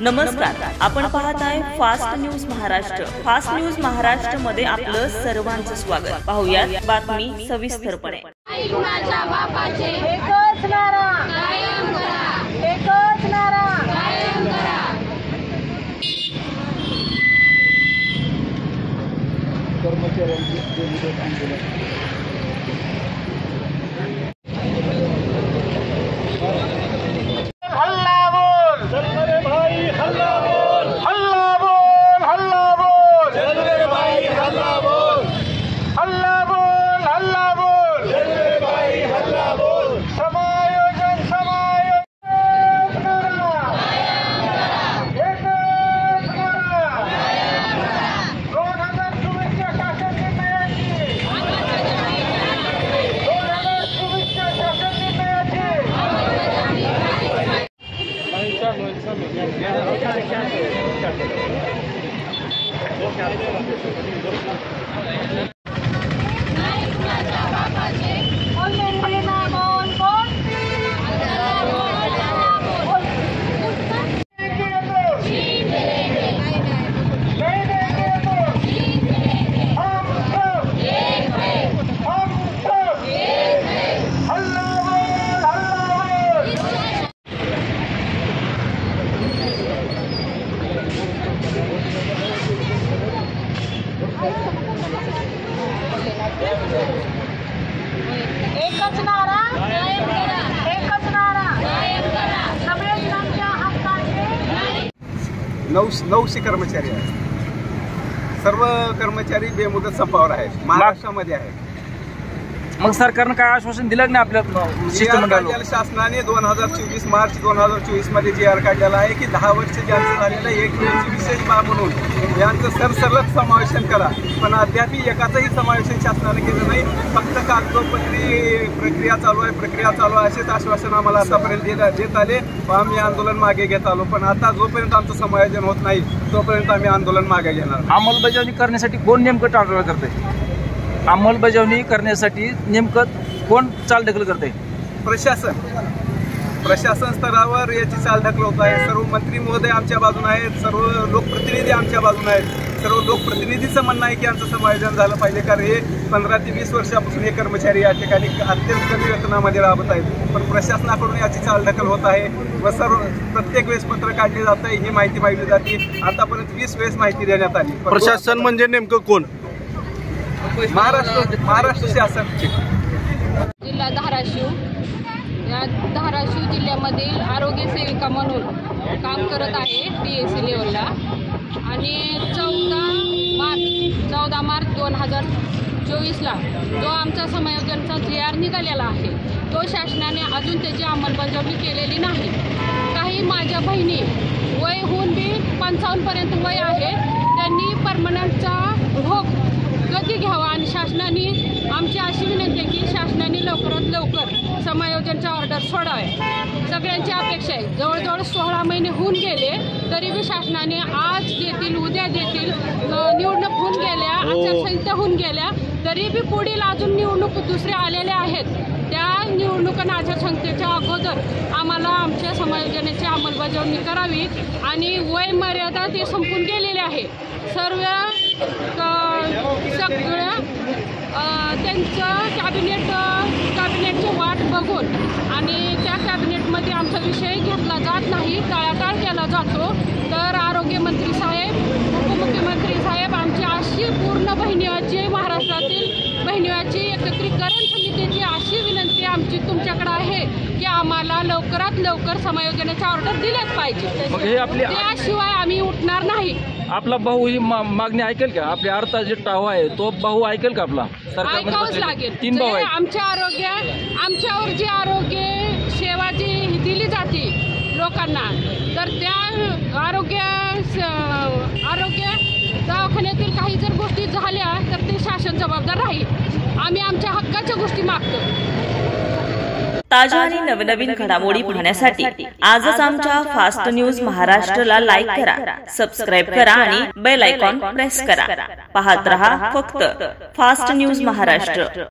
नमस्कार, आपण पाहत आहे fast news Maharashtra. Fast news Maharashtra मध्ये आपलं सर्वांचं स्वागत। पाहूयात बातमी सविस्तरपणे। कुणाच्या बापाचे एकच नारा कायम करा, एकच नारा कायम करा। कर्मचाऱ्यांचे बेमुदत आंदोलन एकच नारा कायम करा, एकच नारा कायम करा। संविधानाच्या हक्काचे नऊशे कर्मचारी आहेत। सर्व कर्मचारी बेमुदत संपावर आहेत, महाराष्ट्रामध्ये आहेत। मग सरकारनं काय आश्वासन दिलं नाही आपल्या शिष्टमंडळाला? शासनाने 2024 मार्च 2024 मध्ये GR काढलेला आहे की 10 वर्ष ज्यांचं झालेलं एक वेळची विशेष बाब म्हणून यांचं सरसकट समावेशन करा, पण अद्याप एकाचंही समावेशन शासनाने केलं नाही। फक्त कागदोपत्री प्रक्रिया चालू आहे असेच आश्वासन आम्हाला आतापर्यंत देत आले व आम्ही आंदोलन मागे घेत आलो, पण आता जोपर्यंत आमचं समायोजन होत नाही तोपर्यंत आम्ही आंदोलन मागे घेणार। अंमलबजावणी करण्यासाठी कोण नेमकं टाळाटाळ करते? अंमलबजावणी करण्यासाठी नेमकं कोण चालढकल करते? प्रशासन स्तरावर याची चालढकल होत आहे। सर्व मंत्री महोदय आमच्या बाजूने आहेत, सर्व लोकप्रतिनिधी आमच्या बाजूने आहेत। सर्व लोकप्रतिनिधीचं म्हणणं आहे की आमचं समायोजन झालं पाहिजे, कारण हे 15 ते 20 वर्षापासून हे कर्मचारी या ठिकाणी अत्यंत कमी वेतनामध्ये राबत आहेत, पण प्रशासनाकडून याची चालढकल होत आहे व सर्व प्रत्येक वेळेस पत्र काढले जात आहे, ही माहिती मागली जाते। आतापर्यंत 20 वेळेस माहिती देण्यात आली। प्रशासन म्हणजे नेमकं कोण? महाराष्ट्र शासन। जिल्हा धाराशिव, या धाराशिव जिल्ह्यामधील आरोग्य सेविका म्हणून काम करत आहे PSC लेवलला, आणि 14 मार्च 2024ला जो आमचा समायोजनचा GR निघालेला आहे तो शासनाने अजून त्याची अंमलबजावणी केलेली नाही। काही माझ्या बहिणी वय होऊन बी 55पर्यंत वय आहे, त्यांनी परमनंटचा भोग गती घ्यावा आणि शासनाने आमची अशी विनंती आहे की शासनाने लवकरात लवकर समायोजनचा ऑर्डर सोडावे। सगळ्यांची अपेक्षा आहे। जवळजवळ 16 महिने होऊन गेले तरी बी शासनाने आज देतील उद्या देतील, निवडणूक होऊन गेल्या, आचारसंहिता होऊन गेल्या तरी बी पुढील अजून निवडणूक दुसऱ्या आलेल्या आहेत। त्या निवडणुकांना आचारसंहितेच्या अगोदर आम्हाला आमच्या समायोजनाची अंमलबजावणी करावी आणि वय मर्यादा ते संपून गेलेले आहे। सर्व सगळं त्यांचं कॅबिनेटची वाट बघून आणि त्या कॅबिनेटमध्ये आमचा विषय घेतला जात नाही, टाळाटाळ केला जातो। तर आरोग्यमंत्री साहेब, उपमुख्यमंत्री साहेब, आमची अशी पूर्ण बहिणीची महाराष्ट्रातील बहिणीची एकत्रीकरण समितीची अशी विनंती आमची तुमच्याकडे आहे की आम्हाला लवकरात लवकर समायोजनाचे ऑर्डर दिलेच पाहिजे, त्याशिवाय आम्ही उठणार नाही। आपला भाऊ ही मागणी ऐकेल का? आपल्या अर्धा जे टाव आहे तो भाऊ ऐकेल का? आपला ऐकावंच लागेल। 3 भाऊ आहेत। आमच्यावर जी आरोग्य सेवा जी दिली जाते लोकांना, तर त्या आरोग्य दवाखान्यातील काही जर गोष्टी झाल्या तर ते शासन जबाबदार राहील। आम्ही आमच्या हक्काच्या गोष्टी मागतो। ताज्या आणि नवनवीन घडामोडी पाहण्यासाठी आजच आमच्या फास्ट न्यूज महाराष्ट्रला लाईक करा, सबस्क्राईब करा आणि बेल आयकॉन प्रेस करा। पाहत रहा फक्त फास्ट न्यूज महाराष्ट्र।